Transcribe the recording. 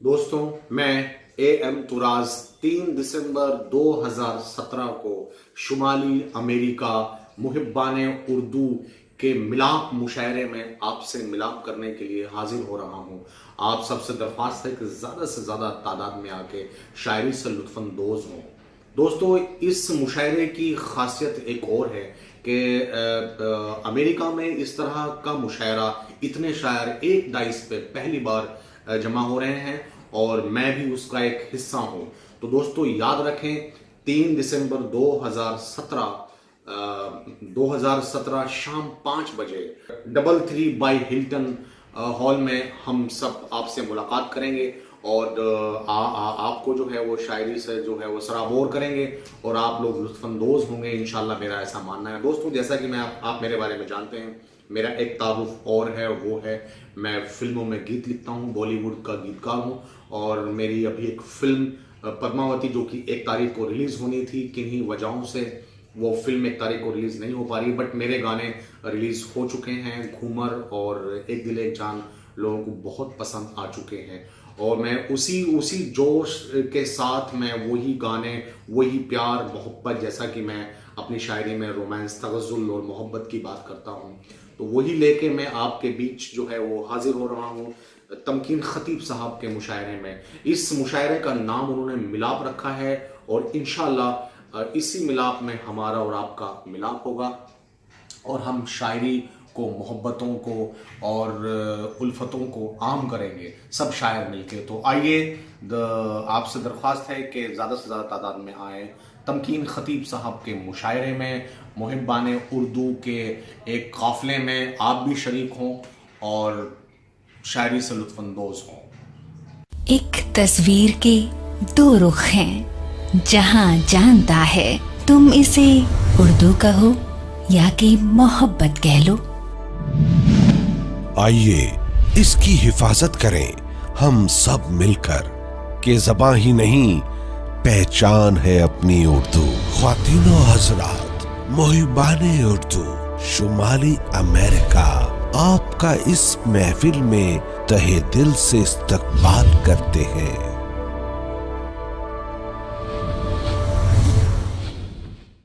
दोस्तों, मैं AM तुराज 3 दिसंबर 2017 को शुमाली अमेरिका मुहिब्बाने उर्दू के मिलाप मुशायरे में आपसे मिलाप करने के लिए हाजिर हो रहा हूं। आप सबसे दरख्वास्त है कि ज़्यादा से ज़्यादा तादाद में आके शायरी से लुत्फ़अंदोज़ हों। दोस्तों, इस मुशायरे की खासियत एक और है कि अमेरिका में इस तरह का मुशायरा इतने शायर एक डाइस पे पहली बार जमा हो रहे हैं और मैं भी उसका एक हिस्सा हूं। तो दोस्तों, याद रखें 3 दिसंबर 2017 शाम 5 बजे 33 बाई हिल्टन हॉल में हम सब आपसे मुलाकात करेंगे और आपको जो है वो शायरी से जो है वो सराबोर करेंगे और आप लोग लुत्फ़अंदोज़ होंगे इंशाल्लाह, मेरा ऐसा मानना है। दोस्तों, जैसा कि मैं आप मेरे बारे में जानते हैं, मेरा एक तारुफ और है, वो है मैं फिल्मों में गीत लिखता हूँ, बॉलीवुड का गीतकार हूँ। और मेरी अभी एक फिल्म पद्मावती, जो कि 1 तारीख को रिलीज़ होनी थी, किन्हीं वजहों से वो फिल्म 1 तारीख को रिलीज़ नहीं हो पा रही, बट मेरे गाने रिलीज़ हो चुके हैं। घूमर और एक दिल एक जान लोगों को बहुत पसंद आ चुके हैं और मैं उसी जोश के साथ मैं वही गाने, वही प्यार मोहब्बत, जैसा कि मैं अपनी शायरी में रोमांस, तगज़्ज़ुल और मोहब्बत की बात करता हूँ, तो वही लेके मैं आपके बीच जो है वो हाजिर हो रहा हूँ तमकीन खतीब साहब के मुशायरे में। इस मुशायरे का नाम उन्होंने मिलाप रखा है और इंशाल्लाह इसी मिलाप में हमारा और आपका मिलाप होगा और हम शायरी को, मोहब्बतों को और उल्फतों को आम करेंगे सब शायर मिलके। तो आइए, आपसे दरख्वास्त है कि ज़्यादा से ज़्यादा तादाद में आए तमकीन खतीब साहब के मुशायरे में, मुहिब्बाने उर्दू के एक काफ़िले में आप भी शरीक हों और शायरी से लुत्फ़अंदोज़ हों। एक तस्वीर के 2 रुख हैं, जहां जानता है तुम इसे उर्दू कहो या कि मोहब्बत कह लो। आइए इसकी हिफाजत करें हम सब मिलकर, के ज़बां ही नहीं पहचान है अपनी उर्दू। ख्वातीनो हज़रात, मुहिब्बाने उर्दू शुमाली अमेरिका आपका इस महफिल में तहे दिल से इस्तकबाल करते हैं।